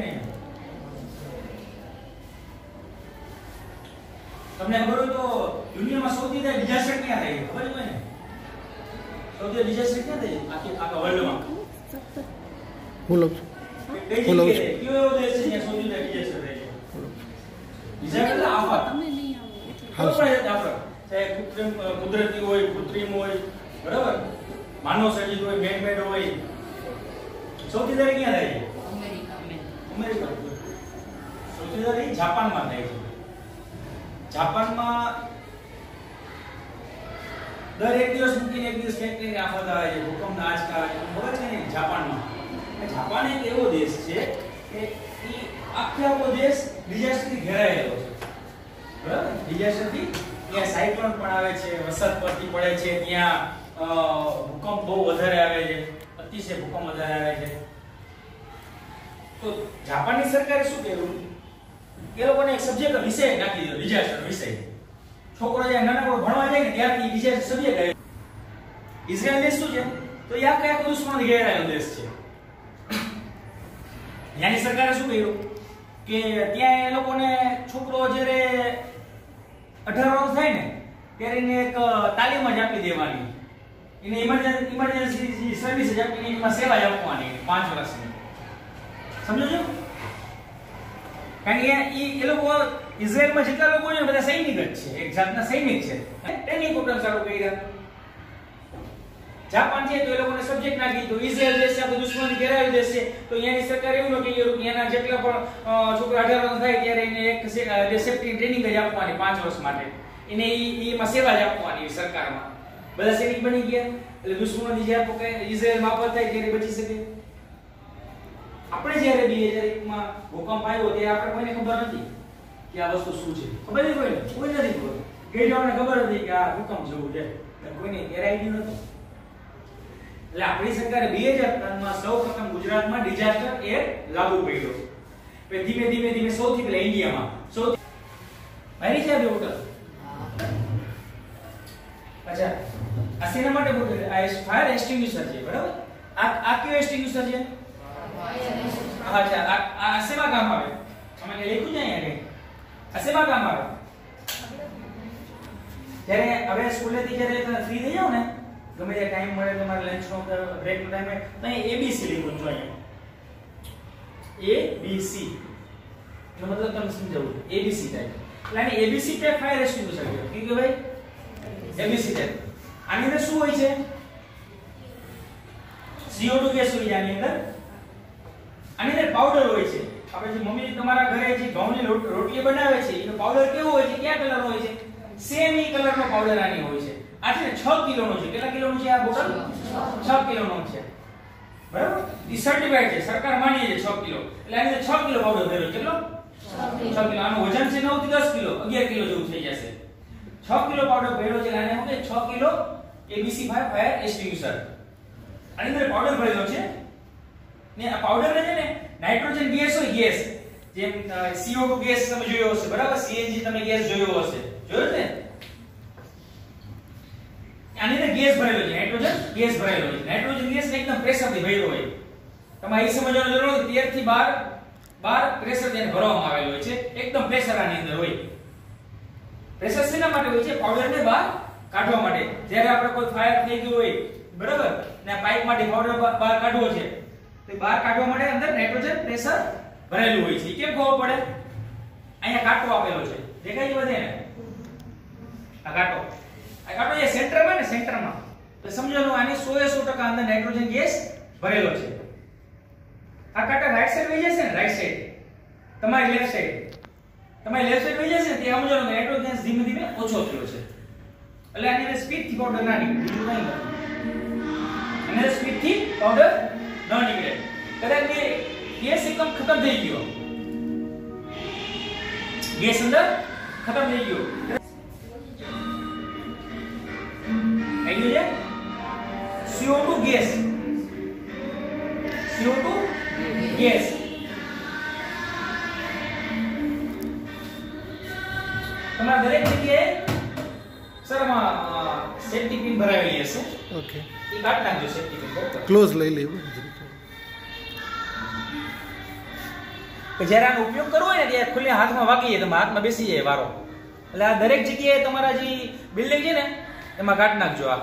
नहीं તમને ખબર હોય તો દુનિયામાં સૌથી વધારે ડિઝાસ્ટર ક્યાં થાય ખબર છે કોઈને સૌથી વધારે ડિઝાસ્ટર ક્યાં થાય આખા વર્લ્ડમાં બોલો બોલો કયો એવો દેશ છે જ્યાં સૌથી વધારે ડિઝાસ્ટર થાય ડિઝાસ્ટર આફત તમને નહીં આવે ખબર પડે આપણે ચાહે કુદરતી હોય કૃત્રિમ હોય બરાબર માનવ સર્જિત હોય મેન મેડ હોય સૌથી વધારે ક્યાં થાય છે અમેરિકા સૌથી વધારે જાપાનમાં થાય છે જાપાનમાં દર એક દિવસ મૂકીને એક દિવસ કંઈક આફત આવે છે ભૂકંપના આંચકા ખબર છે ને જાપાનમાં જાપાન એક એવો દેશ છે કે ઈ આખો દેશ ડિઝાસ્ટરથી ઘેરાયેલો છે બરાબર ડિઝાસ્ટરથી ત્યાં સાયક્લોન પણ આવે છે વરસાદ પડતી પડે છે ત્યાં ભૂકંપ બહુ વધારે આવે છે અતિશય ભૂકંપ વધારે આવે છે તો જાપાનની સરકારે શું કર્યું એ લોકોને એક સબ્જેક્ટ વિષય નાખી દીધો ડિઝાસ્ટર વિષય છોકરો જ્યારે નાનકડો ભણવા જાય ને ત્યારથી ડિઝાસ્ટર સબ્જેક્ટ આવે ઇઝરાયલ દેશ શું છે તો એ આખો દુશ્મનથી ઘેરાયેલો દેશ છે ત્યાંની સરકારે શું કર્યું કે ત્યાં એ લોકોને છોકરો જ્યારે 18 વર્ષ થાય ને ત્યારે એને એક તાલીમ જ આપી દેવાની એને ઇમરજન્સી સર્વિસ જ આપીને એમાં સેવા આપવાની 5 વર્ષની સમજો છો કારણ કે એ લોકો ઇઝરાયલમાં જેટલા લોકો છે બધા સૈનિક જ છે એક જાતના સૈનિક છે ટ્રેનિંગ પ્રોગ્રામ ચાલુ કર્યા જાપાન છે તો એ લોકોને સબ્જેક્ટ નાખી તો ઇઝરાયલ દેશ છે બધું દુશ્મની ઘેરાવી દેશે તો અહીંયાની સરકાર એવું ન કહ્યું કે એના જેટલા પણ છોકરા 18 વર્ષ થાય ત્યારે એને એક સેફ્ટી ટ્રેનિંગ જ આપવાની 5 વર્ષ માટે એને એમાં સેવા જ આપવાની સરકારમાં બધા સૈનિક બની ગયા એટલે દુશ્મનોની જ્યારે પોકે ઇઝરાયલ માફત થાય ત્યારે બચી શકે આપણે જ્યારે 2001 માં ભૂકંપ આવ્યો ત્યારે આપણે કોઈને ખબર નથી કે આ વસ્તુ શું છે ખબર નથી કોઈ નથી ખબર ગઈડાઓને ખબર હતી કે આ ભૂકંપ જેવું છે કોઈને ગેરઆઈડિયા નહોતો એટલે આપણી સરકારે 2003 માં સૌપ્રથમ ગુજરાતમાં ડિઝાસ્ટર એક્ટ લાગુ કર્યો પછી ધીમે ધીમે સૌથી પહેલા ઇન્ડિયામાં સૌથી મારી છે હોટલ અચ્છા આ શેના માટે બોલે આ ફાયર એક્સટિંગ્વિશર છે બરાબર આ કયો એક્સટિંગ્વિશર છે અચ્છા આ શેમાં કામ આવે અમે લખ્યું છે અહીંયા આ શેમાં કામ આવે જ્યારે હવે સ્કૂલેથી જ્યારે ફ્રી થઈ જાવ ને ગમે તે ટાઈમ મળે તમારે લંચ નો બ્રેક નો ટાઈમ હોય તો અહીં ABC લખો છો અહીંયા ABC નો મતલબ તમને સમજાવું ABC ટાઈપ એટલે આને ABC ટાઈપ ફાયર એક્સટિંગ્વિશર કહેવાય કે ભાઈ ABC ટાઈપ આની અંદર શું હોય છે CO2 ગેસ હોય છે આની અંદર પાવડર હોય છે આપણે જે મમ્મી તમારા ઘરે જે ઘઉંની રોટલી બનાવે છે એનો પાવડર કેવો હોય છે કયા કલરનો હોય છે સેમ ઈ કલરનો પાવડર આની હોય છે આ છે ને 6 કિલોનો છે કેટલા કિલોનો છે આ બોટલ 6 કિલોનો છે બરાબર ઈ સર્ટિફાઈડ છે સરકાર માની છે 6 કિલો એટલે આની અંદર 6 કિલો પાવડર ભર્યો કેટલો 6 કિલો આનું વજન છે 9 થી 10 કિલો 11 કિલો જેવું થઈ જશે 6 કિલો પાવડર ભર્યો છે આને શું કે 6 કિલો ABC5 ફાયર એક્સટિંગ્વિશર આની અંદર પાવડર ભરેલો છે ને આ પાવડર છે ને નાઇટ્રોજન ગેસ હોય ગેસ જેમ CO2 ગેસ તમે જોયો હશે બરાબર CNG તમે ગેસ જોયો હશે જોયો ને આની અંદર ગેસ ભરેલો છે નાઇટ્રોજન ગેસ ભરેલો છે નાઇટ્રોજન ગેસ એકદમ પ્રેશરથી ભરેલો હોય તમારે એ સમજવાનું જરૂર નથી 13 થી 12 પ્રેશર તેને ભરવામાં આવેલો હોય છે એકદમ પ્રેશર આની અંદર હોય પ્રેશર શેના માટે હોય છે પાવડરને બહાર કાઢવા માટે જ્યારે આપણે કોઈ ફાયર થઈ ગયું હોય બરાબર ને પાઇપમાંથી પાવડર બહાર કાઢવો છે તો બહાર કાઢવા માટે અંદર નાઇટ્રોજન પ્રેશર ભરેલું હોય છે કેમ ખબર પડે અહીંયા કાંટો આપેલો છે દેખાય છે બધે ને આ કાંટો જે સેન્ટરમાં ને સેન્ટરમાં તો સમજવાનું આની 100% અંદર નાઇટ્રોજન ગેસ ભરેલો છે આ કાંટા રાઈટ સાઈડ વહી જશે ને રાઈટ સાઈડ તમારી લેફ્ટ સાઈડ વહી જશે તે સમજવાનું નાઇટ્રોજન ગેસ ધીમે ધીમે ઓછો થયો છે એટલે આની અંદર સ્પીડ થી પાવડર ના નીકળે બીજું કંઈ નથી અને સ્પીડ થી પાવડર ન નીકળે કદાચ કે ગેસ એકદમ ખતમ થઈ ગયો ગેસ અંદર ખતમ થઈ ગયો આઈડિયો છે CO2 ગેસ તમારા દરેક જગ્યાએ સર સેફ્ટી પિન ભરાવેલી હશે ઓકે એ કાઢ નાખજો સેફ્ટી પિન ક્લોઝ લઈ લેવું કે જ્યારે આનો ઉપયોગ કરવો હોય ને ત્યારે ખુલ્લે હાથમાં વાગી જાય, તમે હાથમાં બેસી જાય વારો. એટલે આ દરેક જગ્યાએ તમારા જે બિલ્ડિંગ છે ને એમાં કાઢ નાખજો. આ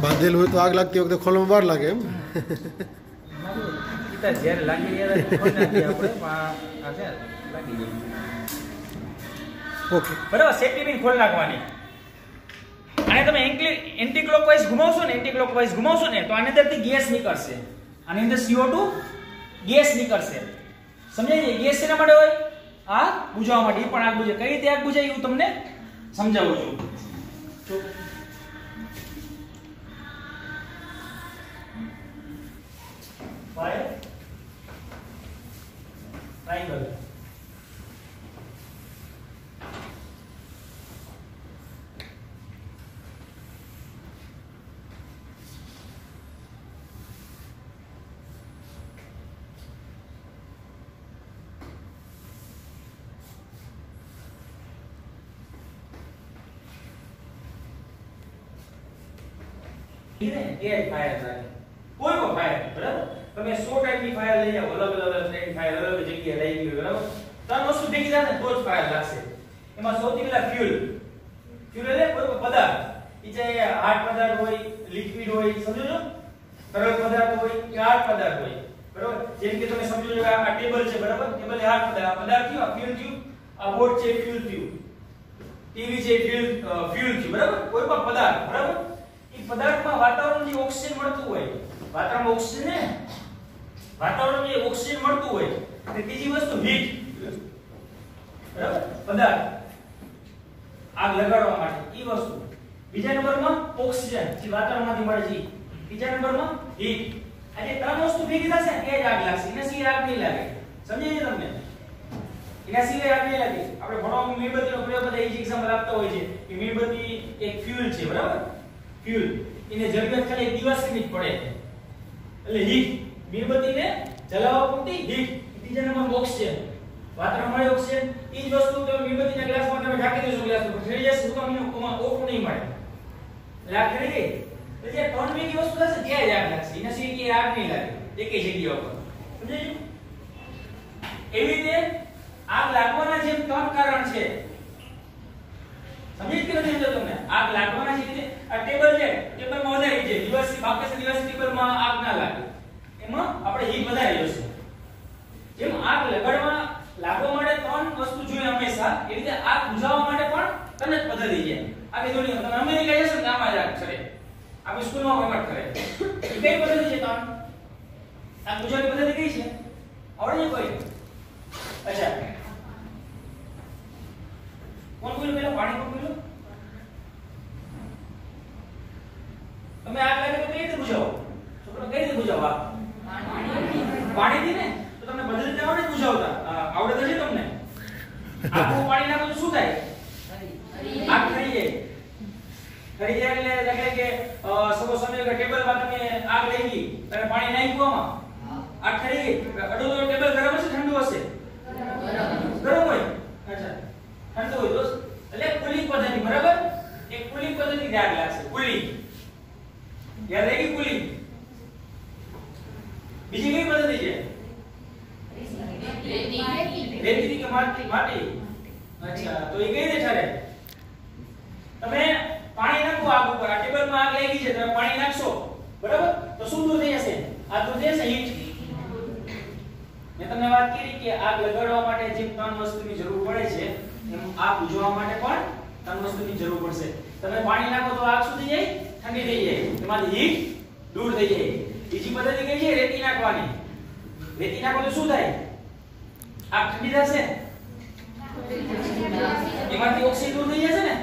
બાંધેલું હોય તો આગ લાગતી વખતે ખોલવામાં વાર લાગે એમ. જ્યારે લાગી જાય ખોલી નાખીએ આપણે. આ છે લાગી જાય. ઓકે બરાબર, સેફ્ટી પિન ખોલી નાખવાની. અને તમે એન્ટી ક્લોકવાઇઝ ઘુમાવશો ને તો આની અંદરથી ગેસ નીકળશે. આની અંદર CO2 ગેસ નીકળશે. સમજાય છે? ગેસ શેના માટે હોય? આગ બુઝાવવા માટે. એ પણ આગ બુઝે. કઈ રીતે આગ બુઝાય હું તમને સમજાવું છું. Fire triangle. એ ફાયર થાય. કોઈ પણ ફાયર, બરાબર? તમે 100 ટાઈપની ફાયર લઈ જાઓ, અલગ અલગ ટાઈપની ફાયર અલગ જગ્યાએ લઈ ગયો, બરાબર? ત્રણ વસ્તુ ભેગી થાય ને તો જ ફાયર લાગશે. એમાં સૌથી પહેલા ફ્યુલ એટલે કોઈ પણ પદાર્થ, એ ચાહે હાર્ડ પદાર્થ હોય, લિક્વિડ હોય, સમજો છો? તરલ પદાર્થ હોય કે હાર્ડ પદાર્થ હોય, બરાબર? જેમ કે તમે સમજો છો આ ટેબલ છે, બરાબર? ટેબલ એ હાર્ડ પદાર્થ થયો, આ ફ્યુલ થયું, આ બોર્ડ છે ફ્યુલ થયું, ટીવી છે ફ્યુલ થયું, બરાબર? કોઈ પણ પદાર્થ, બરાબર? એ પદાર્થમાં વાતાવરણ જે ઓક્સિજન મળતું હોય, વાતાવરણમાં ઓક્સિજન ને વાતાવરણ જે ઓક્સિજન મળતું હોય, અને ત્રીજી વસ્તુ હીટ, બરાબર? પદાર્થ આગ લગાડવા માટે ઈ વસ્તુ. બીજા નંબરમાં ઓક્સિજન જે વાતાવરણમાંથી મળે છે. ત્રીજા નંબરમાં હીટ. આ જે ત્રણ વસ્તુ ભેગી થશે ને એ જ આગ લાગશે. એના સિવાય આગ નહીં લાગે. સમજાય છે તમને? એના સિવાય આગ નહીં લાગે. આપણે ભણવામાં મીણબત્તીનો પ્રયોગ બધા એ જ એક્ઝામ્પલ આપતા હોય છે કે મીણબત્તી એક ફ્યુલ છે, બરાબર? ફ્યુલ એને જરૂરિયાત ખાલી એક દિવસની જ પડે એટલે હીટ. મીણબત્તીને જલાવવા પૂરતી હીટ. ત્રીજા નંબર ઓક્સિજન, વાતાવરણ મળે ઓક્સિજન. એ જ વસ્તુ તમે મીણબત્તીના ગ્લાસમાં તમે ઢાંકી દેશો, ગ્લાસ પર ઠરી જશે, તો એમાં ઓફ નહીં મળે. એટલે આગ ઠરી ગઈ. એટલે જે ત્રણ ભેગી વસ્તુ થશે ત્યાં જ આગ લાગશે. એના સિવાય કે આગ નહીં લાગે એકેય જગ્યા ઉપર. સમજાયું? એવી રીતે આગ લાગવાના જેમ ત્રણ કારણ છે. સમજી કે નથી સમજો તમને? આગ લાગવાના છે. આ ટેબલ છે, ટેબલમાં વધારે છે, દિવસથી બાકસ દિવસ ટેબલમાં આગ ના લાગે, એમાં આપણે હીટ વધારે જોશે. જેમ આગ લાગવા માટે ત્રણ વસ્તુ જોઈએ હંમેશા, એ રીતે આગ બુઝાવવા માટે પણ ત્રણ જ પદ્ધતિ છે. આગે જોડી તમે અમેરિકા જશો ને આમાં જ આગ કરે, આપણી સ્કૂલમાં પ્રમાણ કરે. એ કઈ પદ્ધતિ છે? ત્રણ. આગ બુઝાવવાની પદ્ધતિ કઈ છે? આવડે છે કોઈ? અચ્છા, કોણ બોલ્યું પેલા? પાણી કોણ બોલ્યું? તમે આગ લાગે તો કઈ રીતે બુઝાવો? છોકરો કઈ રીતે બુઝાવો? પાણીથી ને? તો તમને બધી રીતે આવડે બુઝાવતા? આવડે તો છે તમને? આખું પાણી નાખો તો શું થાય? આગ ઠરી જાય. ઠરી જાય એટલે કે સપોઝ સમજો કે ટેબલમાં તમે આગ લઈ ગઈ અને પાણી નાખ્યું આમાં, આગ ઠરી ગઈ. અડો તો ટેબલ ગરમ હશે ઠંડુ હશે? ગરમ હોય. અચ્છા, ઠંડુ હોય દોસ્ત. એટલે કુલિંગ પદ્ધતિ, બરાબર? એક કુલિંગ પદ્ધતિ આગ લાગશે. કુલિંગ યાદ રહી ગઈ? કુલિંગ. બીજી કઈ પદ્ધતિ છે? રેતી કે માટી? અચ્છા, તો એ કઈ રીતે ઠરે? તમે પાણી નાખો આગ ઉપર, આ ટેબલમાં આગ લાગી છે, તમે પાણી નાખશો, બરાબર? તો શું દૂર થઈ જશે? આ દૂર થઈ જશે હીટ. મેં તમને વાત કરી કે આગ લગાડવા માટે જે ત્રણ વસ્તુની જરૂર પડે છે, એમ આગ બુઝાવવા માટે પણ ત્રણ વસ્તુની જરૂર પડશે. તમે પાણી નાખો તો આગ શું થઈ જાય? ઠંડી થઈ જાય, એમાંથી હીટ દૂર થઈ જાય. બીજી પદ્ધતિ કઈ છે? રેતી નાખવાની. રેતી નાખો તો શું થાય? આગ ઠંડી થશે, એમાંથી ઓક્સિજન દૂર થઈ જશે ને,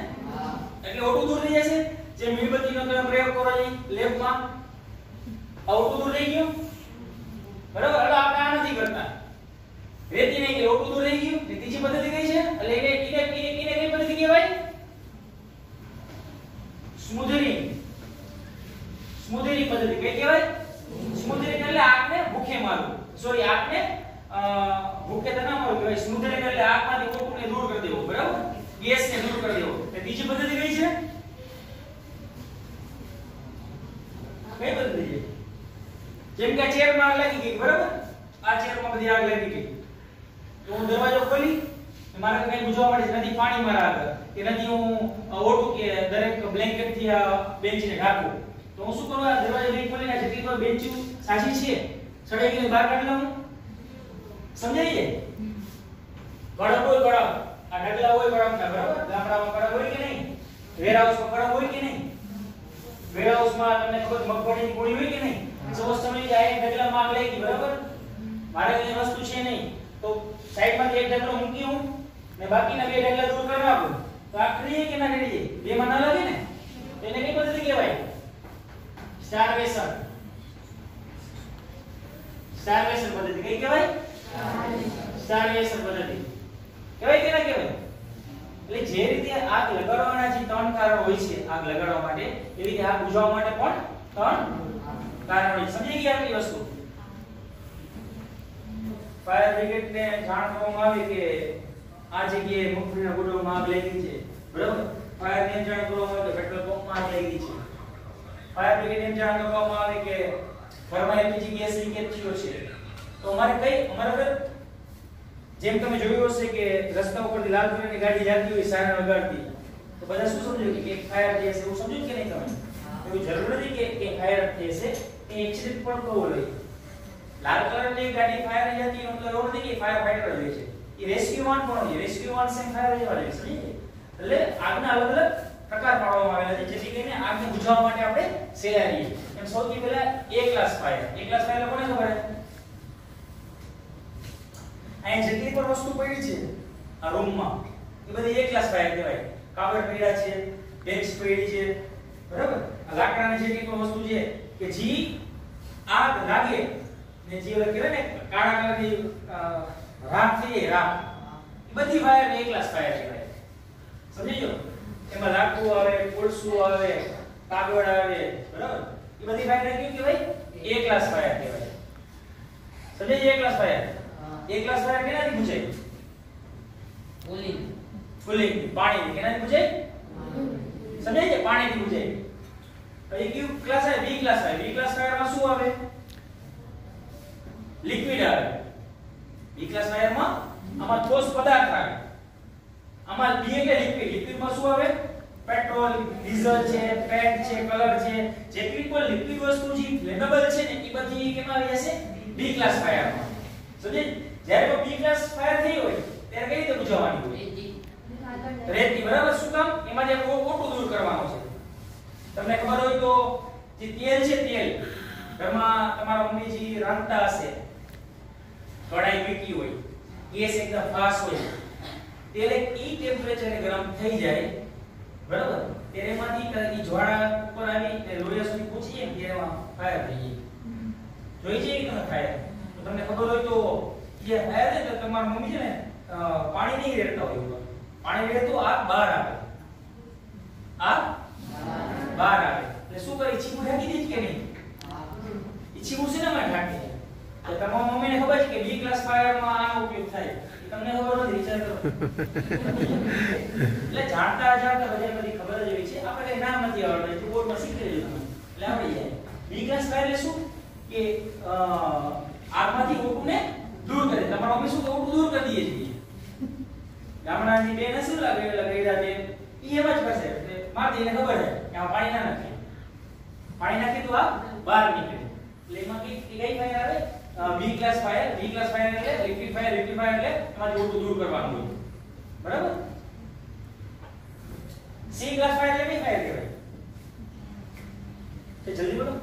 એટલે O2 દૂર થઈ જશે. જે મીણબત્તીનો તમે પ્રયોગ કરો છો લેબમાં, O2 દૂર થઈ ગયો, બરાબર? એટલે આપણે આ નથી કરતા. રેતી નહીં કે O2 દૂર થઈ ગયું. ત્રીજી પદ્ધતિ કઈ છે? એટલે એને કઈ પદ્ધતિ કહેવાય? સ્મૂધરિંગ. સ્મૂધરિંગ પદ્ધતિ કઈ કહેવાય? સ્મૂધરિંગ એટલે આગને ભૂખે મારવું. સોરી આગને મુખ્યતઃ ના મળે કહેવાય સ્મૂથનિંગ એટલે આગમાંથી O2 ને દૂર કરી દેવો, બરાબર, ગેસને દૂર કરી દેવો. તો બીજી પદ્ધતિ કઈ છે? કઈ પદ્ધતિ છે? જેમ કે ચેરમાં આગ લાગી ગઈ, બરાબર, આ ચેરમાં બધી આગ લાગી ગઈ, તો હું દરવાજો ખોલી મારે કઈ બુજવા માટે નથી પાણી મારા આગળ કે નથી હું O2 કે દરેક બ્લેન્કેટ થી આ બેન્ચને ઢાંકું, તો હું શું કરું? આ દરવાજો નહીં ખોલીને જેટલી તો બેન્ચ સાચી છે સડાઈ ગઈને બહાર કાઢી લઉં. સમજાય છે? કડક હોય કડક, આ ઢગલા હોય કડકના, બરાબર, ગામડામાં કડક હોય કે નહીં? વેરહાઉસમાં કડક હોય કે નહીં? વેરહાઉસમાં તમને ખબર મગફળીની ગોળી હોય કે નહીં? સપોઝ તમે જાય ઢગલામાં આગ લાગી, બરાબર, મારે કઈ વસ્તુ છે નહીં, તો સાઈડમાંથી એક ઢગલો મૂકી હું ને બાકીના બે ઢગલા દૂર કરી નાખું, તો આગ કરી કે ના કરી જાય? બે માં ના લાગે ને? તો એને કઈ પદ્ધતિ કહેવાય? સ્ટારવેશન. સ્ટારવેશન પદ્ધતિ કઈ કહેવાય? સ્ટારવેશન પદ્ધતિ કહેવાય કે ના કહેવાય? એટલે જે રીતે આગ લગાડવાના જે 3 કારણ હોય છે આગ લગાડવા માટે, એવી રીતે આગ બુઝાવવા માટે પણ 3 કારણ હોય. સમજી ગયા આટલી વસ્તુ? ફાયર બ્રિગેડ ને જાણ કરવામાં આવી કે આ જગ્યાએ મગફળીના ગોડાઉનમાં આગ લાગી છે, બરાબર, ફાયર ને જાણ કરવામાં આવે કે પેટ્રોલ પંપમાં આગ લાગી છે, ફાયર બ્રિગેડ ને જાણ કરવામાં આવે કે ઘરમાં એલપીજી ગેસ લીકેજ થયો છે, તો અમારે આગળ જેમ તમે જોયું હશે કે રસ્તા ઉપરથી લાલ કલરની ગાડી જતી હોય સાયરન વગાડતી, તો બધા શું સમજો કે ફાયર થશે, એવું સમજો કે નહીં? તમે એવું જરૂર નથી કે ફાયર થશે, એ એક્સિડન્ટ પણ થવો જોઈએ. લાલ કલરની ગાડી ફાયર જતી મતલબ એવું નથી કે ફાયર ફાઈટર હોય છે, એ રેસ્ક્યુ વાન પણ હોય, રેસ્ક્યુ વાન સેમ ફાયર જેવા હોય, સમજી? એટલે આગના અલગ અલગ પ્રકાર પાડવામાં આવેલા છે જેથી કરીને આગને બુઝાવવા માટે આપણે સહેલા રહીએ. એમ સૌથી પહેલા A class fire. A class fire કોને ખબર છે? અહીં જેટલી પણ વસ્તુ પડી છે આ રૂમમાં એ બધી A ક્લાસ ફાયર કહેવાય. કાગળ પડ્યા છે, બેન્ચ પડી છે, બરાબર, આ લાકડાની જેટલી પણ વસ્તુ છે કે જી આગ લાગે ને જે કહેવાય ને કાળા કલરની રાખ થઈ જાય, રાખ, એ બધી ફાયર A ક્લાસ ફાયર કહેવાય. સમજી ગયો? એમાં લાકડું આવે, કોલસું આવે, કાગળ આવે, બરાબર, એ બધી ફાયર કેવી કહેવાય? A ક્લાસ ફાયર કહેવાય. સમજી? A class fire. A class fire કેનાથી બુઝાય? કુલિંગ પાણી કેનાથી બુઝાય? સમજાય છે? પાણીથી બુઝાય. પછી કયું ક્લાસ આવે? B ક્લાસ આવે. B ક્લાસ ફાયરમાં શું આવે? લિક્વિડ આવે. B ક્લાસ ફાયરમાં આમાં ઠોસ પદાર્થ આવે. આમાં B એટલે લિક્વિડ. લિક્વિડમાં શું આવે? પેટ્રોલ, ડીઝલ છે, પેન્ટ છે, કલર છે, જેટલી પણ લિક્વિડ વસ્તુ છે ફ્લેમેબલ છે ને એ બધી કેમાં આવી જશે? B ક્લાસ ફાયરમાં. સમજી? જ્યારે કોઈ B ક્લાસ ફાયર થઈ હોય ત્યારે કઈ રીતે બુઝાવવાની હોય? રેતી, બરાબર. શું કામ? એમાં જે O2 દૂર કરવાનો છે. તમને ખબર હોય તો જે તેલ છે, તેલ ઘરમાં તમારા મમ્મીજી રાંધતા હશે, કડાઈ મૂકી હોય, ગેસ એકદમ ફાસ્ટ હોય, તેલ એક ઈ ટેમ્પરેચરે ગરમ થઈ જાય, બરાબર, ત્યારે એમાંથી જ્વાળા ઉપર આવી ને લોહીયા સુધી પહોંચી જાય ત્યારે એમાં ફાયર થઈ જાય. જોઈ છે કે તમે ફાયર? તો તમને ખબર હોય તો જે ફાયર છે તો તમારા મમ્મી છે ને પાણી નહીં રેડતા હોય, પાણી રેડે તો આગ બહાર આવે, આગ બહાર આવે એટલે શું કરે? છીપું ઢાંકી દે કે નહીં? એ છીપું છે ને માં ઢાંકી દે. તો તમારા મમ્મીને ખબર છે કે B ક્લાસ ફાયરમાં આનો ઉપયોગ થાય, તમને ખબર નથી? વિચાર કરો. એટલે જાણતા અજાણતા બધી ખબર જ હોય છે, આપણે કઈ નામ નથી આવડતું, તો બોર્ડમાં શીખી લેજો તમે એટલે આવડી જાય. B ક્લાસ ફાયર એટલે શું કે આગમાંથી O2 ને દૂર કરે. તમારા મમ્મી શું O2 દૂર કરી દે છે. ગામડાની બેન શું લગાડ્યા છે ઈ એમ જ કરશે, એટલે મારી એને ખબર છે કે આ પાણી ના નાખે, પાણી નાખી તો આ બહાર નીકળે. એટલે એમાં કઈ ફાયર આવે? B class fire. B class fire એટલે લિક્વિડ ફાયર. લિક્વિડ ફાયર એટલે એમાંથી O2 દૂર કરવાનું હોય, બરાબર. C ક્લાસ ફાયર એટલે કઈ ફાયર કહેવાય? તે જલ્દી બોલો.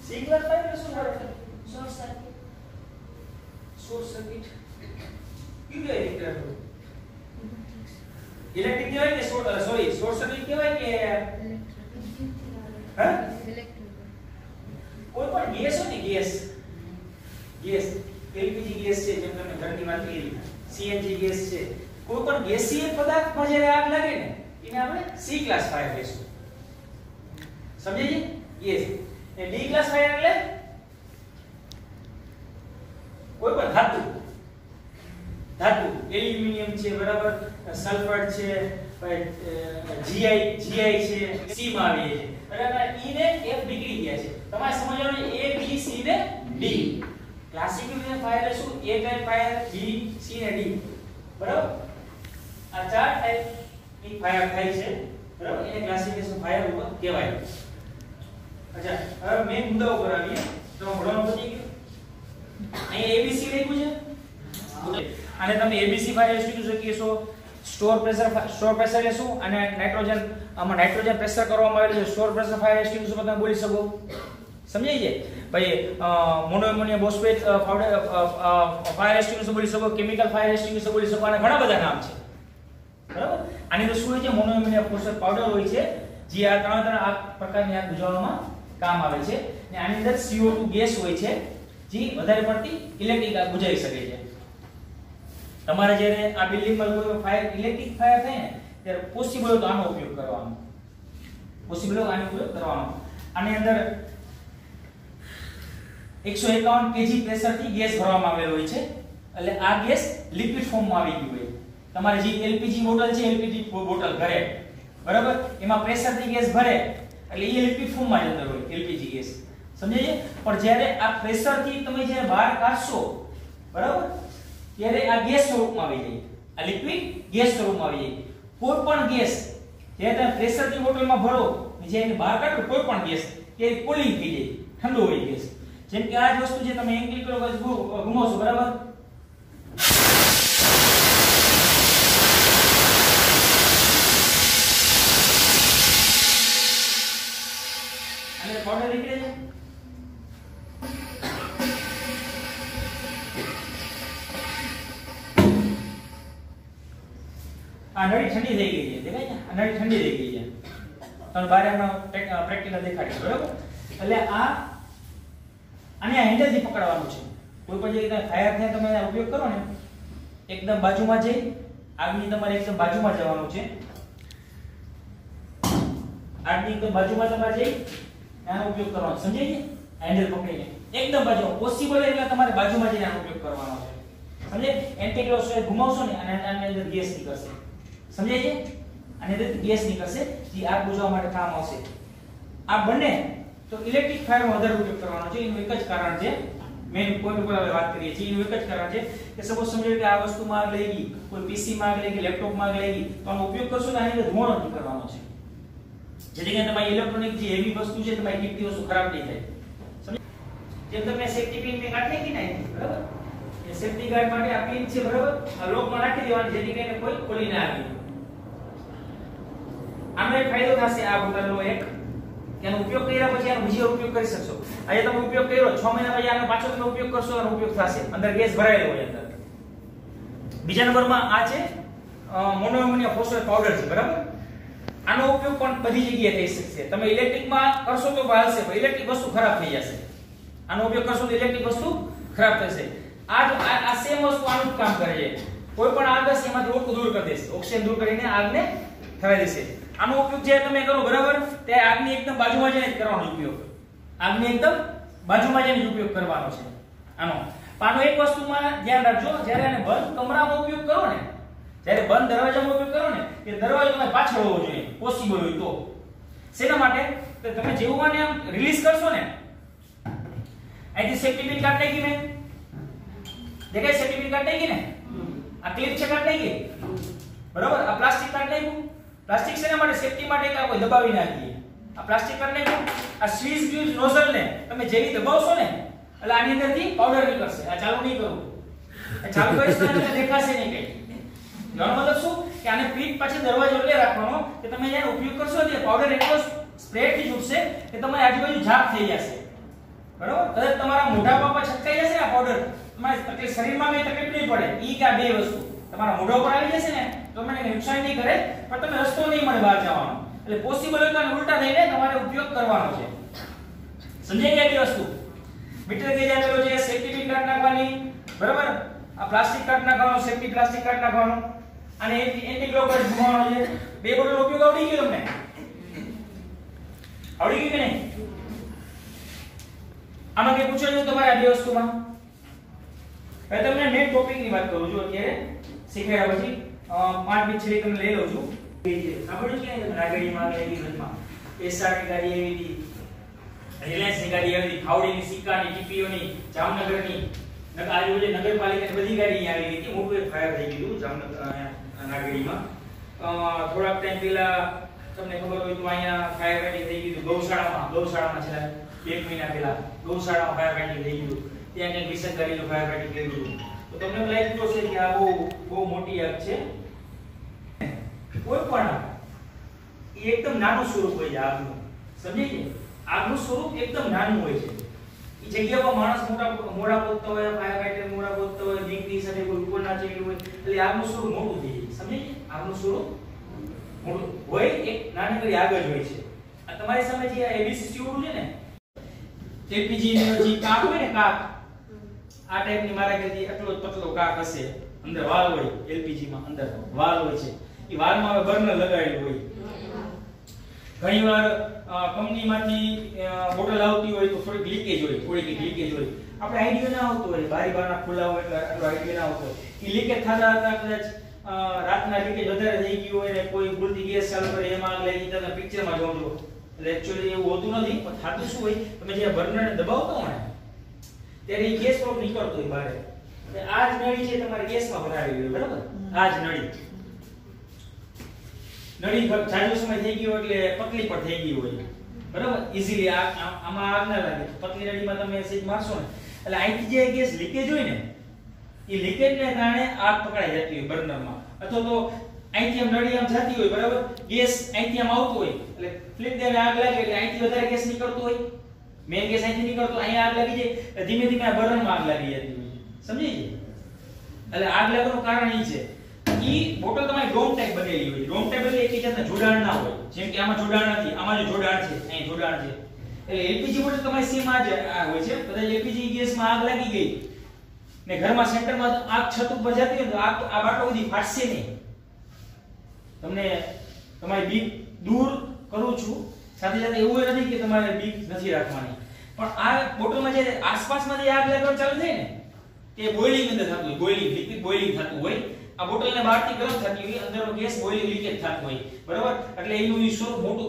C ક્લાસ ફાયર એટલે શું કરે? Short circuit. શોર્ટ સર્કિટ કેવી રીતે કરે? ઇલેક્ટ્રિક કહેવાય કે શોર્ટ સર્કિટ કહેવાય કે હા? કોઈ પણ ગેસ હોય ને, ગેસ એલપીજી ગેસ છે, જેમ તમે ઘરની વાત કરી, સીએનજી ગેસ છે, કોઈ પણ ગેસીય પદાર્થમાં જ્યારે આગ લાગે ને એને આપણે C ક્લાસ ફાયર કહીશું. સમજે છે? ગેસ. એ ડી ક્લાસ ફાયર એટલે કોઈ પણ ધાતુ એલ્યુમિનિયમ છે, બરાબર, સલ્ફર છે, જીઆઈ છે, સી માં આવી છે, બરાબર. ઈ ને એફ નીકળી ગયા છે. તમારે સમજવાનું એ બી સી ને ડી. ક્લાસિકલ ફાયર શું? એ ટાઈપ ફાયર, બી, સી ને ડી, બરાબર. આ ચાર ટાઈપ ની ફાયર થાય છે, બરાબર. એને ક્લાસિફિકેશન ફાયર ઉપર કહેવાય. અચ્છા, હવે મેઈન મુદ્દાઓ પર આવીએ. તો ભણવાનું પતી ગયું. અહીં એબીસી લખ્યું છે, અને તમે એબીસી ફાયર શીખી શકીશો. સ્ટોર પ્રેશર એટલે શું? અને નાઇટ્રોજન, આમાં નાઇટ્રોજન પ્રેશર કરવામાં આવેલું છે. સ્ટોર પ્રેશર ફાયર એક્સટિંગ્વિશર તમે બોલી શકો. સમજાય છે? ભાઈ mono ammonia phosphate fire extinguisher બોલી શકો, કેમિકલ ફાયર એક્સટિંગ્વિશર બોલી શકો, અને ઘણા બધા નામ છે, બરાબર. આની અંદર શું હોય છે? મોનો એમોનિયા ફોસ્ફેટ પાવડર હોય છે, જે આ ત્રણ આ પ્રકારની આગ બુઝાવવામાં કામ આવે છે. અને આની અંદર CO2 ગેસ હોય છે, જે વધારે પડતી ઇલેક્ટ્રિક આગ બુઝાવી શકે છે. તમારે જ્યારે આ બિલ્ડિંગમાં કોઈ ફાયર ઇલેક્ટ્રિક ફાયર થાય ને, ત્યારે પોસિબલ હોય તો આનો ઉપયોગ કરવાનો. આની અંદર 151 kg પ્રેશરથી ગેસ ભરવામાં આવેલો હોય છે. એટલે આ ગેસ લિક્વિડ ફોર્મમાં આવી ગયું હોય. તમારે જે એલપીજી બોટલ છે, એલપીજી બોટલ ઘરે, બરાબર, એમાં પ્રેશરથી ગેસ ભરે એટલે એ લિક્વિડ ફોર્મમાં જ અંદર હોય એલપીજી ગેસ. સમજાય છે? પણ જ્યારે આ પ્રેશરથી તમે જ્યારે બહાર કાઢશો, બરાબર, ત્યારે આ ગેસ સ્વરૂપમાં આવી જાય. આ લિક્વિડ ગેસ સ્વરૂપમાં આવી જાય. કોઈ પણ ગેસ જ્યારે તમે પ્રેશરથી બોટલમાં ભરો ને જ્યારે બહાર કાઢો, કોઈ પણ ગેસ એ કુલિંગ થઈ જાય, ઠંડો હોય ગેસ. જેમ કે આ જ વસ્તુ જે તમે એન્કલ કરો ઘુમાવશો, બરાબર, અને પાવડર નીકળે છે. આ નળી ઠંડી થઈ ગઈ છે, દેખાય છે? આ નળી ઠંડી થઈ ગઈ છે. તમને બારે હમણાં પ્રેક્ટિકલ દેખાડીશ, બરાબર. એટલે આને હેન્ડલથી પકડવાનું છે. કોઈ પણ જગ્યાએ ફાયર થાય તમે એનો ઉપયોગ કરો ને, એકદમ બાજુમાં જઈ, આગની તમારે એકદમ બાજુમાં જવાનું છે. આગની એકદમ બાજુમાં તમારે જઈ આનો ઉપયોગ કરવાનો. સમજાય છે? હેન્ડલ પકડીને એકદમ બાજુમાં, પોસિબલ એટલે તમારે બાજુમાં જઈને આનો ઉપયોગ કરવાનો છે. સમજે? એન્ટીક્લોઝ ઘુમાવશો ને અને આની અંદર ગેસ નીકળશે. સમજાય છે? આની અંદર ગેસ નીકળશે જે આગ બુઝાવવા માટે કામ આવશે. આ બંને તો ઇલેક્ટ્રિક ફાયરનો વધારે ઉપયોગ કરવાનો છે. એનું એક જ કારણ છે, મેઈન પોઈન્ટ ઉપર હવે વાત કરીએ છીએ. એનું એક જ કારણ છે કે સપોઝ સમજો કે આ વસ્તુમાં આગ લાગી ગઈ, કોઈ પીસી માં આગ લાગી ગઈ, લેપટોપમાં આગ લાગી ગઈ, તો આનો ઉપયોગ કરશો તો આની અંદર ધુમાડો નીકળવાનો છે. જેથી કરીને તમારી ઇલેક્ટ્રોનિક જે હેવી વસ્તુ છે, તમારી કિંમતી વસ્તુ ખરાબ નહીં થાય. સમજ? જેમ તમે સેફ્ટી પિન ને કાઢી નાખી ને, બરાબર, એ સેફ્ટી ગાર્ડ માટે આ પિન છે, બરાબર, આ લોકમાં નાખી દેવાની, જેથી કરીને કોઈ ખોલી ના આવે. આનો એક ફાયદો થશે આ બોટલનો એક, કે આનો ઉપયોગ કર્યા પછી આનો બીજો ઉપયોગ કરી શકશો. આજે તમે ઉપયોગ કર્યો, 6 મહિના પછી આનો પાછો તમે ઉપયોગ કરશો, આનો ઉપયોગ થશે. અંદર ગેસ ભરાયેલો હોય અંદર. બીજા નંબરમાં આ છે મોનો એમોનિયા ફોસ્ફેટ પાવડર છે, બરાબર. આનો ઉપયોગ પણ બધી જગ્યાએ થઈ શકશે. તમે ઇલેક્ટ્રિકમાં કરશો તો ચાલશે, પણ ઇલેક્ટ્રિક વસ્તુ ખરાબ થઈ જશે. આનો ઉપયોગ કરશો તો ઇલેક્ટ્રિક વસ્તુ ખરાબ થશે. આ સેમ વસ્તુ આનું જ કામ કરે છે. કોઈ પણ આગ હશે એમાંથી ઓછું દૂર કરી દેશે, ઓક્સિજન દૂર કરીને આગને થવાઈ દેશે. આનો ઉપયોગ જે તમે કરો, બરાબર, તે આગની એકદમ બાજુમાં જઈને કરવાનો ઉપયોગ. આગની એકદમ બાજુમાં જઈને ઉપયોગ કરવાનો છે આનો. આનો એક વસ્તુમાં ધ્યાન રાખજો, જ્યારે આને બંધ કમરામાં ઉપયોગ કરો ને, જ્યારે બંધ દરવાજામાં ઉપયોગ કરો ને, કે દરવાજો તમે પાછળ હોવો જોઈએ, પોસિબલ હોય તો. શેના માટે? તો તમે જેવું આને આમ રિલીઝ કરશો ને, અહીંથી સેફ્ટી પિન કાઢી નાખી મેં, દેખાય? સેફ્ટી પિન કાઢી નાખી ને, આ ક્લિપ છે કાઢી નાખી, બરાબર. આ પ્લાસ્ટિક કાઢી નાખ્યું. પ્લાસ્ટિક શેના માટે? સેફ્ટી માટે, કે કોઈ દબાવી ના દઈએ. આ પ્લાસ્ટિક કાઢી નાખ્યું. આ સ્વીઝ ગ્યુઝ નોઝલ ને તમે જેવી દબાવશો ને, એટલે આની અંદરથી પાવડર નીકળશે. આ ચાલુ નહીં કરું, આ ચાલુ કરીશ તો તમને દેખાશે નહીં કઈ. એનો મતલબ શું? કે આને પીઠ પાછળ દરવાજો એટલે રાખવાનો કે તમે જ્યારે ઉપયોગ કરશો એટલે પાવડર એટલો સ્પ્રેડ થી છૂટશે કે તમારી આજુબાજુ ઝાપ થઈ જશે, બરાબર. કદાચ તમારા મોઢા પર છટકાઈ જશે આ પાવડર, તમારી તકલીફ, શરીરમાં કઈ તકલીફ નહીં પડે. ઈ કે આ બે વસ્તુ તમારા મોઢા પર આવી જશે ને તો મને નુકસાન નહીં કરે, પણ તમને રસ્તો નહીં મળે બહાર જવાનો. એટલે પોસિબલ હોય તો ઉલટા થઈને તમારે ઉપયોગ કરવાનો છે. સમજાઈ ગઈ આ વસ્તુ? મીટર ગેજ આપેલો છે, સેફ્ટી પિન કાઢી નાખવાની, બરાબર. આ પ્લાસ્ટિક કાઢી નાખવાનો, સેફ્ટી પ્લાસ્ટિક કાઢી નાખવાનો, અને એન્ટી ક્લોકવાઇઝ ઘુમાવવાનો છે. બે બોટલનો ઉપયોગ આવડી ગયો તમને. આવડી ગયું કે નહીં? આમાં કઈ પૂછો છો તમારે આ બે વસ્તુમાં? હવે તમને મેઇન ટોપિક ની વાત કરું છું અત્યારે શીખ્યા પછી 5 મિનિટ છેલ્લી તમને લઈ લઉં છું. સાંભળ્યું છે ને નાગરીમાં એવી ઘરમાં એસઆર ની ગાડી આવી હતી, રિલાયન્સ ની ગાડી આવી હતી, ખાવડીની, સિક્કાની, ટીપીઓની, જામનગરની, આજુબાજુ નગરપાલિકાની બધી ગાડી આવી હતી. મોટું એક ફાયર થઈ ગયું જામનગર નાગરીમાં. થોડાક ટાઈમ પહેલા તમને ખબર હોય તો અહીંયા ફાયર ફાઇટિંગ થઈ ગયું ગૌશાળામાં છેલ્લા 1 મહિના પહેલા ગૌશાળામાં ફાયર ફાઇટિંગ થઈ ગયું. ત્યાં કંઈક 20 ગાડીનું ફાયર ફાઇટિંગ થઈ ગયું. તો તમને લાગ્યું હશે કે આ બહુ મોટી આગ છે. કોઈ પણ એ એકદમ નાનું સ્વરૂપ હોય છે આગનું. સમજી છે? આગનું સ્વરૂપ એકદમ નાનું હોય છે. એ જગ્યા પર માણસ મોડા પોતતો હોય, ફાયર ફાઇટર મોડા પોતતો હોય, દીકરી સાથે કોઈ ઉપર ના ચડ્યું હોય, એટલે આગનું સ્વરૂપ મોટું થઈ જાય. સમજી છે? આગનું સ્વરૂપ મોટું હોય, એક નાનકડી આગ જ હોય છે. આ તમારી સામે જે એબીસી સીઓડું છે ને, એલપીજી નો જે કાક હોય ને, કાક આ ટાઈપની મારા ઘરેથી આટલો પતલો કાક હશે, અંદર વાલ હોય, એલપીજી માં અંદર વાલ હોય છે. એ વાલમાં હવે બર્નર લગાડેલું હોય. ઘણીવાર કંપનીમાંથી બોટલ આવતી હોય તો થોડીક લીકેજ હોય, આપણે આઈડિયા ના આવતો હોય, બારી બારણા ખુલ્લા હોય એટલે આટલો આઈડિયા ના આવતો હોય. એ લીકેજ થતા કદાચ રાતના લીકેજ વધારે થઈ ગયું હોય ને કોઈ ભૂલથી ગેસ ચાલુ કરે એમાં આગ લાગી, તમે પિક્ચરમાં જોજો. એટલે એક્ચ્યુઅલી એવું હોતું નથી, પણ થાતું શું હોય, તમે જે બર્નરને દબાવતો હોય ને ત્યારે એ ગેસ પ્રોપ નીકળતો હોય બહાર. એટલે આ જ નળી છે તમારે ગેસમાં ભરાવી હોય, બરાબર? આ જ નળી જાજો સમય થઈ ગયો એટલે પતલી પર થઈ ગઈ હોય, બરાબર? ઈઝીલી આમાં આગ ના લાગે. પતલી નળીમાં તમે સ્વિચ મારશો ને એટલે અહીંથી જે ગેસ લીકેજ હોય ને એ લીકેજને કારણે આગ પકડાઈ જતી હોય બર્નરમાં. અથવા તો અહીંથી આમ નળી આમ જતી હોય, બરાબર? ગેસ અહીંથી આમ આવતો હોય એટલે ફ્લિપ દેને આગ લાગે એટલે અહીંથી વધારે ગેસ નીકળતો હોય, મેઈન ગેસ અહીંથી નીકળતો, અહીંયા આગ લાગી જાય એટલે ધીમે ધીમે આ બર્નરમાં આગ લાગી જતી હોય. સમજી ગઈ? એટલે આગ લાગવાનું કારણ એ છે ઈ બોટલ તમારી ડોમ ટાઈપ બનેલી હોય. ડોમ ટાઈપ એટલે એક જાતના જોડાણ ના હોય. જેમ કે આમાં જોડાણ નથી, આમાં જો જોડાણ છે, અહીં જોડાણ છે. એટલે એલપીજી બોટલ તમારી સીમ આ હોય છે. કદાચ એલપીજી ગેસમાં આગ લાગી ગઈ ને ઘરમાં સેન્ટરમાં આગ છત ઉપર જતી હોય તો આ બાટલો બધી ફાટશે નહીં. તમને તમારી બીક દૂર કરું છું, સાથે સાથે એવું નથી કે તમારે બીક નથી રાખવાની, પણ આ બોટલમાં જે આસપાસમાં જે આગ લાગવાનું ચાલુ થાય ને તે બોઇલિંગ અંદર થતું હોય, લિક્વિડ બોઇલિંગ થતું હોય. આ બોટલને બહારથી ગરમ થતી હોય, અંદરનો ગેસ બોઇલિંગ લીકેજ થતો હોય, બરાબર? એટલે એનું સ્વરૂપ મોટું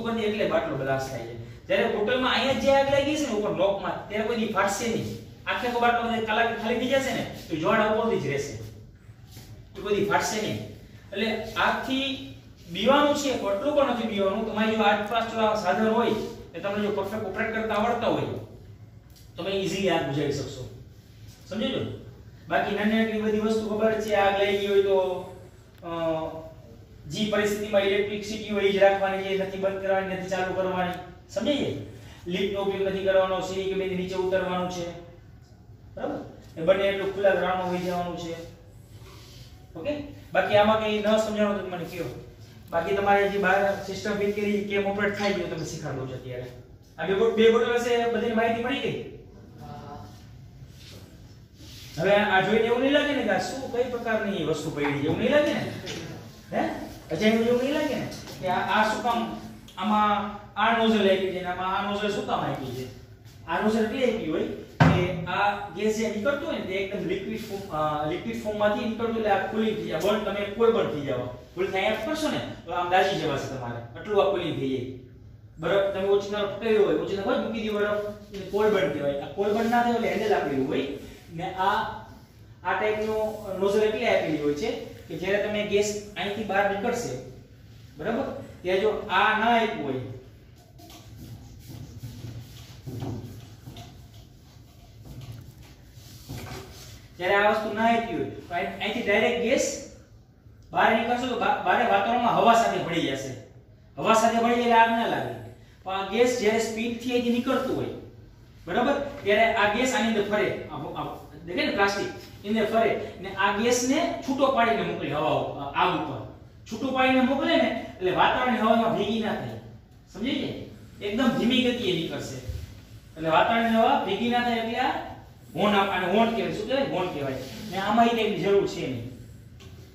કરી દે એટલે બાટલો બ્લાસ્ટ થાય છે. જ્યારે બોટલમાં અહીંયા જે આગ લાગી છે ને ઉપર લોકમાં ત્યારે કોઈ ફાટશે નહીં. આખે કો બાટલો કલાક ખાલી થઈ જશે ને તો જોડા ઉપરથી જ રહેશે, તો કોઈ ફાટશે નહીં. એટલે આગથી બીવાનું છે એટલું પણ નથી બીવાનું. તમારી જો આસપાસ જો સાધન હોય એ તમને જો પરફેક્ટ ઓપરેટ કરતા આવડતા હોય તમે ઈઝીલી આગ બુઝાવી શકશો. સમજો? બાકી નાની બધી વસ્તુ ખબર છે, આગ લાગી હોય તો જે પરિસ્થિતિમાં ઇલેક્ટ્રિસિટી હોય જ રાખવાની છે, નથી બંધ કરવાની, નથી ચાલુ કરવાની. સમજાય? લિફ્ટનો ઉપયોગ નથી કરવાનો, સીડી કે બેથી નીચે ઉતરવાનું છે, બરાબર? એ બંને એટલું ખુલ્લા ગ્રાઉન્ડમાં હોઈ જવાનું છે. ઓકે? બાકી આમાં કઈ ન સમજાણો તો મને કહો. બાકી તમારે જે બહાર સિસ્ટમ ફિટ કરી કેમ ઓપરેટ થાય છે તમે શીખવાડો છો અત્યારે. આ બે બોટલ હશે બધી માહિતી મળી ગઈ. હવે આ જોઈને એવું નહીં લાગે ને કે શું કઈ પ્રકારની વસ્તુ પડી છે, એવું નહીં લાગે ને? હે અજાણ્યું એવું નહીં લાગે ને કે આ શું કામ આમાં આ નોઝલ આપી છે ને આમાં આ નોઝલ શું કામ આપી છે? આ નોઝલ એટલે આપી હોય કે આ ગેસ જે નીકળતો હોય ને તે એકદમ લિક્વિડ ફોર્મમાંથી નીકળતું એટલે આ કુલિંગ થઈ જાય. બર્ન તમે કોઈ પણ થઈ જાવ, ભૂલ થાય એમ કરશો ને તો આમ દાજી જવાશે તમારે, આટલું આ કુલિંગ થઈ જાય. બરફ તમે ઓછીના પકડ્યો હોય, ઓછીના હોય મૂકી દીધો બરફ, એને કોલ્ડ બર્ન કહેવાય. આ કોલ્ડ બર્ન ના થાય એટલે હેન્ડલ આપેલું હોય ને આ ટાઈપનો નોઝલ એટલે આપેલી હોય છે કે જ્યારે તમે ગેસ અહીંથી બહાર નીકળશે, બરાબર? ત્યાં જો આ ના આપ્યું હોય જ્યારે આ વસ્તુ ના આપી હોય તો અહીંથી ડાયરેક્ટ ગેસ બહાર નીકળશે તો બારે વાતાવરણમાં હવા સાથે ભળી જશે. હવા સાથે ભળી એટલે આગ ના લાગે. પણ આ ગેસ જ્યારે સ્પીડથી અહીંથી નીકળતું હોય, બરાબર, ત્યારે આ ગેસ આની અંદર ફરે, દેખે ને પ્લાસ્ટિક એને ફરે ને આ ગેસને છૂટો પાડીને મોકલે હવા આગ ઉપર. છૂટો પાડીને મોકલે ને એટલે વાતાવરણની હવામાં ભેગી ના થાય. સમજી છે? એકદમ ધીમી ગતિએ નીકળશે એટલે વાતાવરણની હવા ભેગી ના થાય એટલે આ હોર્ન આપવાને હોર્ન કહેવાય. શું કહેવાય? હોર્ન કહેવાય. ને આમાં એ ટાઈપની જરૂર છે નહીં.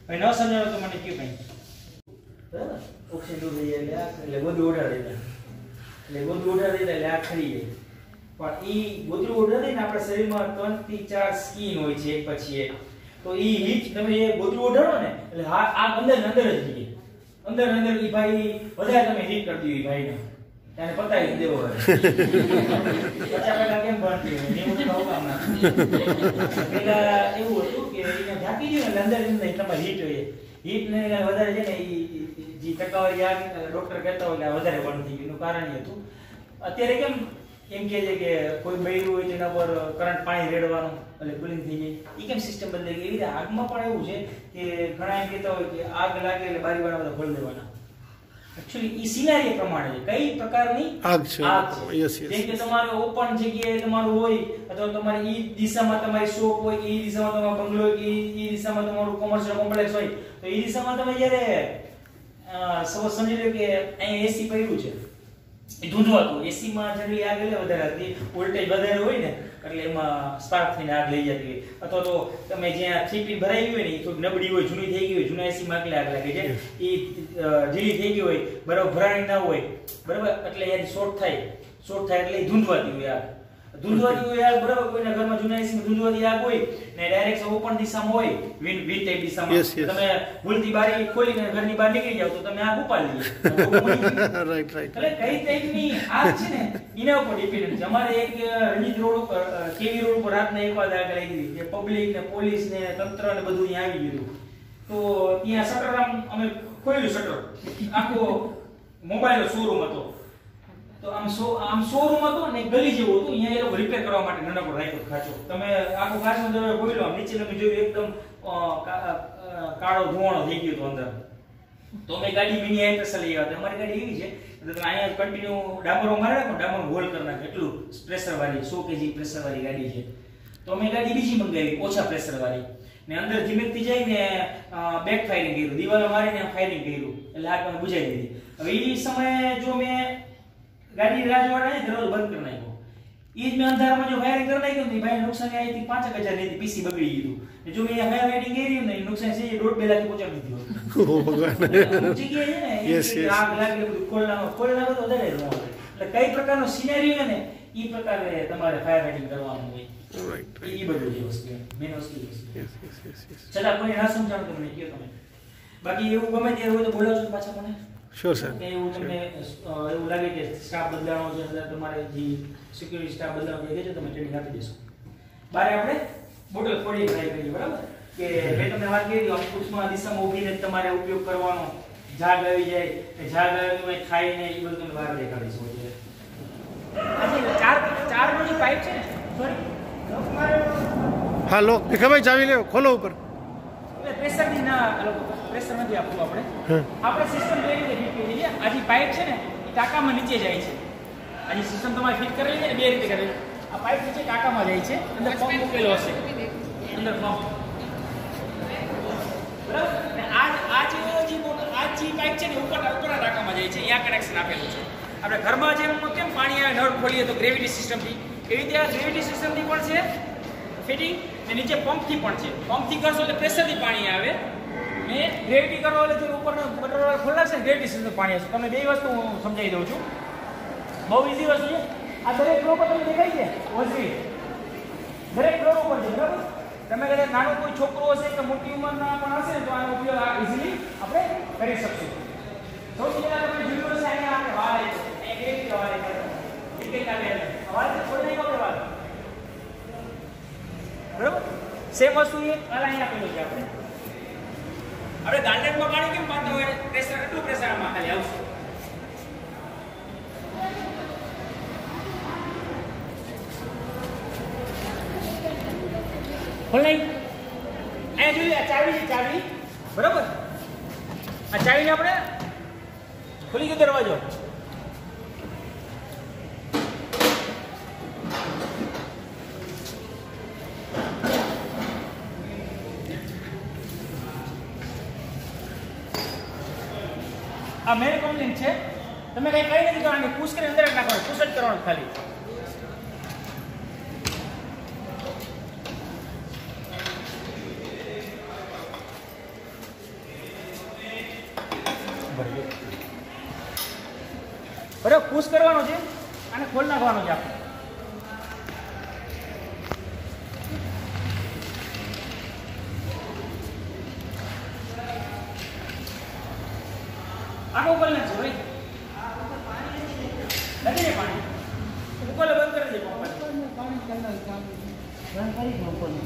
હવે ન સમજાવો તો મને કયો કઈ, બરાબર? ઓક્સિજન દૂર થઈ જાય એટલે બધું ઓર્ડર દે. એટલે ગોદરું ઓઢાડી દે એટલે આ ખરી જાય. પણ ઈ ગોદરું ઓઢાડીને આપણા શરીરમાં 3 થી 4 સ્કિન હોય છે એક પછી એક. તો ઈ હીટ તમે એ ગોદરું ઓઢાડો ને એટલે આ અંદર જ રહી અંદર ઈ ભાઈ વધારે તમે હીટ કરી દીધી ભાઈને. એને પતાવી દેવો હોય. પચાસ પેલા કેમ ભણતી હોય એવું કહું કામ ના. પેલા એવું હતું કે એને ઢાંકી દીધું એટલે અંદર તમારે હીટ હોય. હીટ ને વધારે છે ને ઈ જે ટકાવારી આ ડોક્ટર કહેતા હોય કે વધારે બનતી એનું કારણ એ હતું. અત્યારે કેમ એમ કહે છે કે કોઈ બૈરું હોય તેના પર કરંટ પાણી રેડવાનું એટલે કુલિંગ થઈ જાય. ઈ કેમ સિસ્ટમ બદલાઈ ગઈ. એવી રીતે આગમાં પણ એવું છે કે ઘણા એમ કહેતા હોય કે આગ લાગે એટલે બારી વાળા બધા ખોલી દેવાના. एक्चुअली ઈ સિનારી પ્રમાણે છે કઈ પ્રકારની આગ છે. Yes yes. જેમ કે તમારે ઓપન જગ્યાએ તમારું હોય અથવા તમારી ઈ દિશામાં તમારી શોપ હોય કે ઈ દિશામાં તમારો બંગલો હોય કે ઈ દિશામાં તમારું કોમર્શિયલ કોમ્પ્લેક્સ હોય તો ઈ દિશામાં તમે જ્યારે સમજી લો કે અહીં એસી પડ્યું છે એ ધૂંધવાતું એસી માં જનરલી આગ એટલે વધારે હતી વોલ્ટેજ વધારે હોય ને એટલે એમાં સ્પાર્ક થઈને આગ લઈ જતી હોય અથવા તો તમે જ્યાં થીપી ભરાઈ હોય ને એ થોડી નબળી હોય જૂની થઈ ગઈ હોય જૂના એસી માં આગ લાગે છે એ ઢીલી થઈ ગઈ હોય બરાબર ભરાણી ના હોય બરાબર એટલે એની શોર્ટ થાય એટલે ધૂંધવાતી હોય આગ બરાબર કોઈના ઘરમાં જૂના એસી માં ધૂંધવાતી આગ હોય ને ડાયરેક્ટ ઓપન દિશામાં હોય વિન્ડ ટાઈપ દિશામાં તમે ભૂલથી બારી ખોલીને ઘરની બહાર નીકળી જાવ તો તમે આગ ઉપાડી લો રાઈટ એટલે કઈ ટાઈપની આગ છે ને એના ઉપર ડિપેન્ડન્ટ છે. અમારે એક રણજીત રોડ ઉપર કેવી રોડ ઉપર રાતના એક વાર આગ લાગી હતી જે પબ્લિક ને પોલીસ ને તંત્ર ને બધું અહીંયા આવી ગયું તો ત્યાં શટર અમે ખોલ્યું શટર આખો મોબાઈલ શોરૂમ હતો તો આમ શોરૂમ હતો ને ગલી જેવું હતું અહીંયા એ લોકો રિપેર કરવા માટે નાનકડો રાખ્યો ખાચો તમે આખો ખાચો દરવાજો ખોલ્યો આમ નીચે તમે જોયું એકદમ કાળો ધુવાણો થઈ ગયો તો અંદર તો અમે ગાડી મિની આઈપ્રેશર લઈ આવ્યા અમારી ગાડી એવી છે એટલે તમે અહીંયા કન્ટિન્યુ ડામરો મારે નાખો ડામર હોલ કરી નાખો એટલું પ્રેશર વાળી 100 kg પ્રેશર વાળી ગાડી છે તો અમે ગાડી બીજી મંગાવી ઓછા પ્રેશર વાળી ને અંદર ધીમેથી જઈને બેક ફાયરિંગ કર્યું દીવાલ મારીને ફાયરિંગ કર્યું એટલે આગ અમે બુજાવી દીધી. હવે એ સમયે જો મેં ગાડી રાજવાડા દરવાજો બંધ કરી નાખ્યો ઈ જ મેં અંધારામાં જો ફાયરિંગ કરી નાખ્યું ને ભાઈ નુકસાન આવી 5000 ની પીસી બગડી ગયું ને જો મેં ફાયર રાઇડિંગ કરી ને નુકસાન છે 1.5-2 લાખ પહોંચાડી દીધું. ઓ ભગવાન જગ્યાએ છે ને આગ લાગે બધું ખોલના બધું વધારે એટલે કઈ પ્રકારનો સિનેરિયો ને ઈ પ્રકારે તમારે ફાયર રાઇડિંગ કરવાનું હોય. રાઈટ ઈ બધું જે વસ્તુ મેન વસ્તુ છે. Yes yes yes yes. ચલા કોઈ ના સમજાણો તો મને કહો તમે. બાકી એવું ગમે ત્યારે હોય તો બોલાવજો પાછા મને. Sure sir. એવું તમને એવું લાગે કે સ્ટાફ બદલાવાનો છે એટલે તમારે જે સિક્યુરિટી સ્ટાફ બદલાવાનો છે કે તમે ટ્રેનિંગ આપી દેશો. બારે આપણે બોટલ ફોડી ટ્રાય કરીએ બરાબર કે મેં તમને વાત કરી દીધી સૂક્ષ્મ દિશામાં ઊભીને તમારે ઉપયોગ કરવાનો જાગ આવી જાય કે જાગ આવે તો ખાઈને એ બધું તમને બહાર દેખાડીશું એટલે ચાર નો જે પાઇપ છે ને સોરી હા લો ભીખાભાઈ ચાવી લ્યો ખોલો ઉપર એટલે પ્રેશર થી ના પ્રેશર નથી આપવું આપણે સિસ્ટમ બે રીતે ફિટ કરી છે. આ જે પાઇપ છે ને એ ટાંકામાં નીચે જાય છે. આ જે સિસ્ટમ તમારે ફિટ કરેલી છે ને બે રીતે કરેલી આ પાઇપ નીચે ટાંકામાં જાય છે અંદર પંપ મૂકેલો હશે અંદર પંપ બરાબર ને આ જે પાઇપ છે ને ઉપર ટાંકામાં જાય છે અહીંયા કનેક્શન આપેલું છે. આપણે ઘરમાં જેમ કેમ પાણી આવે નળ ખોલીએ તો ગ્રેવિટી સિસ્ટમથી એવી રીતે આ ગ્રેવિટી સિસ્ટમથી પણ છે ફિટિંગ ને નીચે પંપથી પણ છે. પંપથી કરશો એટલે પ્રેશરથી પાણી આવે ને ગ્રેવિટી કરો એટલે જો ઉપરનો બટર ખોલાશે ને ગ્રેવિટી સિસ્ટમ પાણી આવશે. તમને બે વસ્તુ હું સમજાવી દઉં છું બહુ ઈઝી વસ્તુ છે. આ દરેક ફ્લોર પર તમને દેખાય છે ઓઝરી દરેક ફ્લોર ઉપર છે બરાબર. તમે કદાચ નાનો કોઈ છોકરો હશે કે મોટી ઉંમરના પણ હશે ને તો આનો ઉપયોગ ઈઝીલી આપણે કરી શકશું. સૌથી પહેલા તમે જોયું હશે અહીંયા આપણે વાળ એક વાળ એક આવે વાળ છોડી નાખો વાળ બરાબર. સેમ વસ્તુ એ અહીંયા આપેલું છે આપણે ગાર્ડનમાં પાણી કેમ પાડતા હોય પ્રેશર એટલું પ્રેશર આમાં ખાલી આવશે. ખોલ નહીં અહીંયા જોઈએ આ ચાવી છે ચાવી બરાબર. આ ચાવીને આપણે ખોલી ગયો દરવાજો આ મેન કમ્પ્લેન્ટ છે. તમે કઈ નથી કરવાની પુશ કરીને અંદર નાખવાનું પુશ જ કરવાનું ખાલી. બરાબર પુશ કરવાનો છે અને ખોલ નાખવાનો છે આપણે. આખો ખોલ નાખજો ભાઈ. નથી ને પાણી ઉકોલે બંધ કરી દે પપ્પા. બંધ કરી દો ઉકોલે.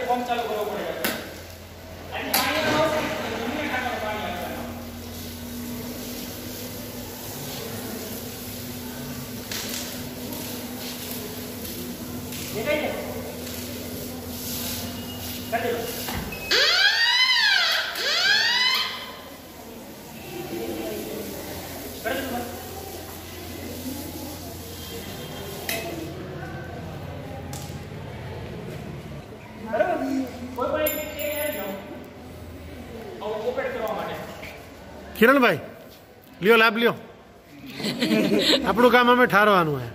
પંપ ચાલુ કરવો પડે. અને પાણી આવશે જમીને ટાંકામાં પાણી આવશે. દેખાય છે? કરી દો. કરી દો. किरण भाई लियो लाभ लियो આપણું કામ અમે ઠારવાનું હે.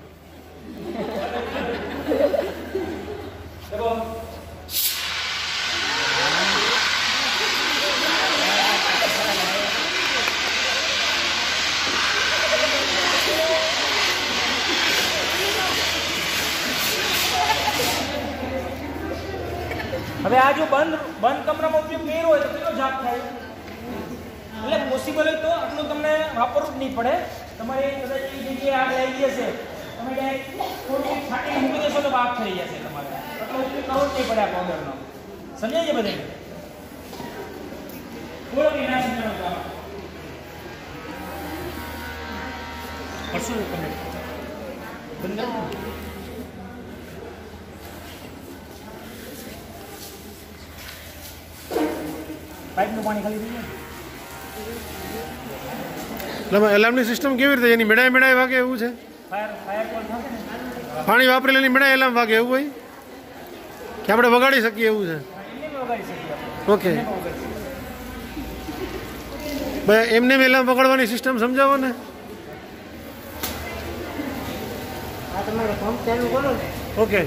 હવે આ જો બંધ કમરામાં ઉપયોગ કર્યો હોય તો કેટલો જાપ થાય? એટલે પોસિબલ હોય તો આટલું તમને વાપરવું જ નહીં પડે. તમારે કદાચ એ જગ્યાએ આગ લાગી જશે, તમે ડાયરેક્ટ થોડું છાંટીને મૂકી દેશો તો આગ થઈ જશે તમારે. એટલો ઉપયોગ કરવો જ નહીં પડે આ પાવડરનો. સમજાય છે બધે? થોડો વિનાશ કરવાનો કામ કરશું તમે બંધ કરો. પાઇપનું પાણી ખાલી થઈ જાય. એટલે એલાર્મની સિસ્ટમ કેવી રીતે એની મેળાએ વાગે એવું છે? ફાયર કોલ થશે ને પાણી વાપરેલી એની મેળાએ એલાર્મ વાગે એવું હોય કે આપણે વગાડી શકીએ એવું છે? એમને વગાડી શકીએ. ઓકે ભાઈ એમને એલાર્મ વગાડવાની સિસ્ટમ સમજાવો ને. આ તમારે પંપ ચાલુ કરો ને ઓકે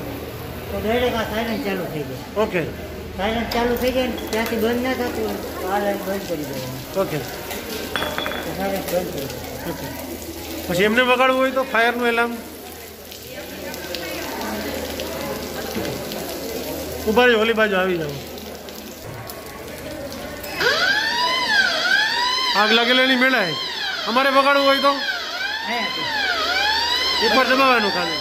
તો ડાયરેક્ટ આ સાયરન ચાલુ થઈ જાય. ઓકે સાયરન ચાલુ થઈ જાય ને ત્યાંથી બંધ ના થતું હોય તો આ લાઈન બંધ કરી દેવાનું. ઓકે તો સાયરન બંધ થઈ જાય. ઓકે પછી એમને વગાડવું હોય તો ફાયરનું એલાર્મ ઉભા રહી ઓલી બાજુ આવી જાવ. આગ લાગેલી મેળાએ અમારે વગાડવું હોય તો અહીંયાથી એકવાર દબાવવાનું ખાલી.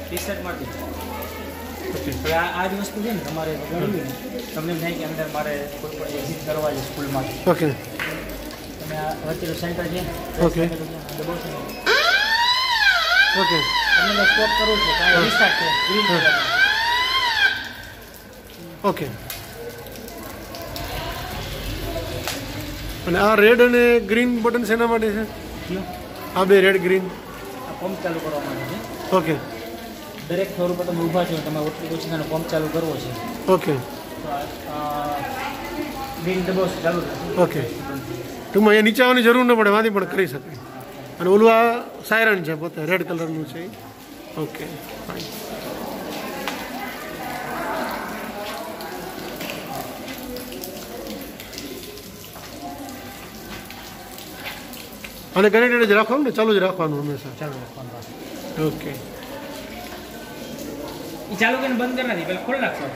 ટી-શર્ટ માટે ઓકે હવે આ જ વસ્તુ છે ને તમારે વગાડવી ને તમને એમ થાય કે અંદર મારે કોઈ પણ એક્ઝિટ કરવા છે સ્કૂલમાંથી. ઓકે તમે આ વચ્ચેનું સેન્ટર છે ઓકે. દબાવશો ને ઓકે તમને સ્ટોપ કરવું છે કાંઈ રિસ્ટાર્ટ છે ગ્રીન કલરમાં. ઓકે અને આ રેડ અને ગ્રીન બટન શેના માટે છે? આ બે રેડ ગ્રીન આ પંપ ચાલુ કરવા માટે છે. ઓકે દરેક ફ્લોર ઉપર તમે ઊભા છો તમે ઓછીનો પંપ ચાલુ કરવો છે ઓકે તો ગ્રીન દબાવશો ચાલુ થશે. ઓકે ટૂંકમાં અહીંયા નીચે આવવાની જરૂર ન પડે વાંધી પણ કરી શકાય. અને ઓલું આ સાયરન છે પોતે રેડ કલરનું છે. Okay fine. અને કનેક્ટેડ જ રાખવાનું ને ચાલુ જ રાખવાનું હંમેશા? ચાલુ રાખવાનું. ઓકે એ ચાલુ કરીને બંધ કરી નથી પેલા ખોલી નાખશો.